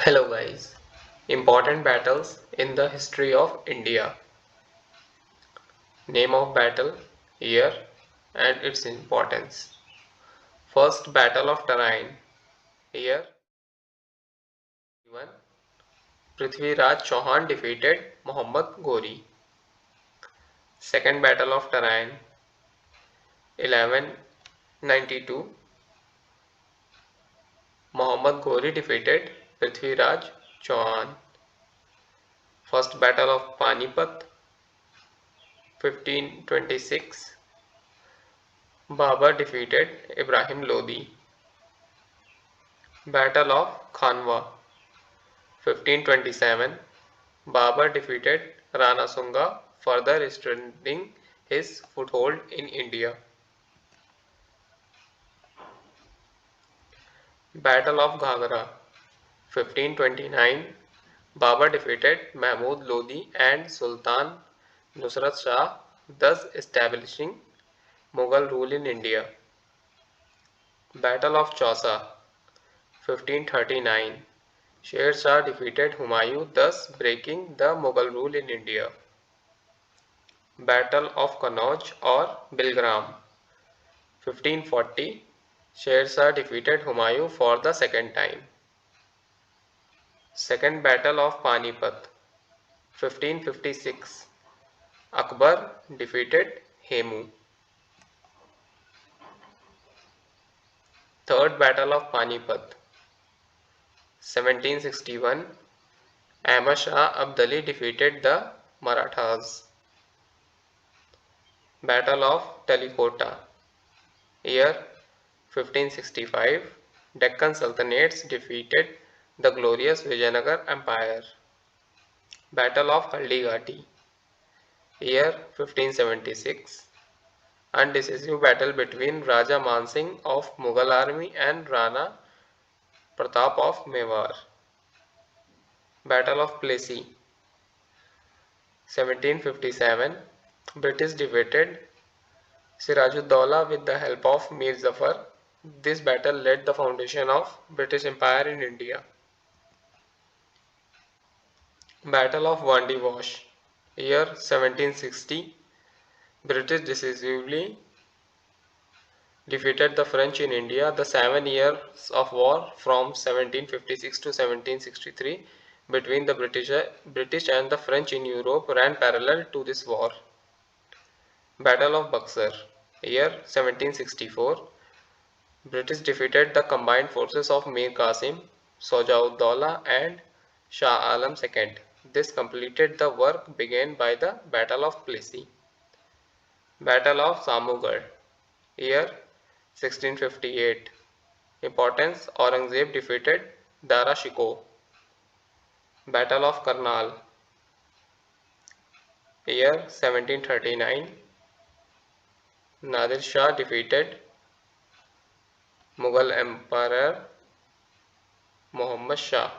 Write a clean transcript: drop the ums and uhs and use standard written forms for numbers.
Hello guys. Important battles in the history of India. Name of battle, year and its importance. First Battle of Tarain. Year 1. Prithviraj Chauhan defeated Muhammad Ghori. Second Battle of Tarain. 1192. Muhammad Ghori defeated Prithviraj Chauhan. First Battle of Panipat. 1526. Babur defeated Ibrahim Lodi. Battle of Khanwa. 1527. Babur defeated Rana Sunga, further strengthening his foothold in India. Battle of Ghagra. 1529. Babur defeated Mahmud Lodi and Sultan Nusrat Shah, thus establishing Mughal rule in India. Battle of Chausa. 1539. Sher Shah defeated Humayun, thus breaking the Mughal rule in India. Battle of Kannauj or Bilgram. 1540. Sher Shah defeated Humayun for the second time. Second Battle of Panipat. 1556. Akbar defeated Hemu. Third Battle of Panipat. 1761. Ahmad Shah Abdali defeated the Marathas. Battle of Talikota. Year 1565. Deccan Sultanates defeated the glorious Vijayanagar Empire. Battle of Haldighati. Year 1576. Undecisive battle between Raja Mansingh of Mughal army and Rana Pratap of Mewar. Battle of Plassey. 1757. British defeated Sirajuddaulah with the help of Mir Zafar. This battle laid the foundation of British Empire in India. Battle of Vandy Wash. Year 1760. British decisively defeated the French in India. The 7 years of war from 1756 to 1763 between the British and the French in Europe ran parallel to this war. Battle of Buxar. Year 1764. British defeated the combined forces of Mir Qasim, Sajauddaulah and Shah Alam II. This completed the work begun by the Battle of Plassey. Battle of Samugarh. Year 1658. Importance: Aurangzeb defeated Dara Shikoh. Battle of Karnal. Year 1739. Nadir Shah defeated Mughal Emperor Muhammad Shah.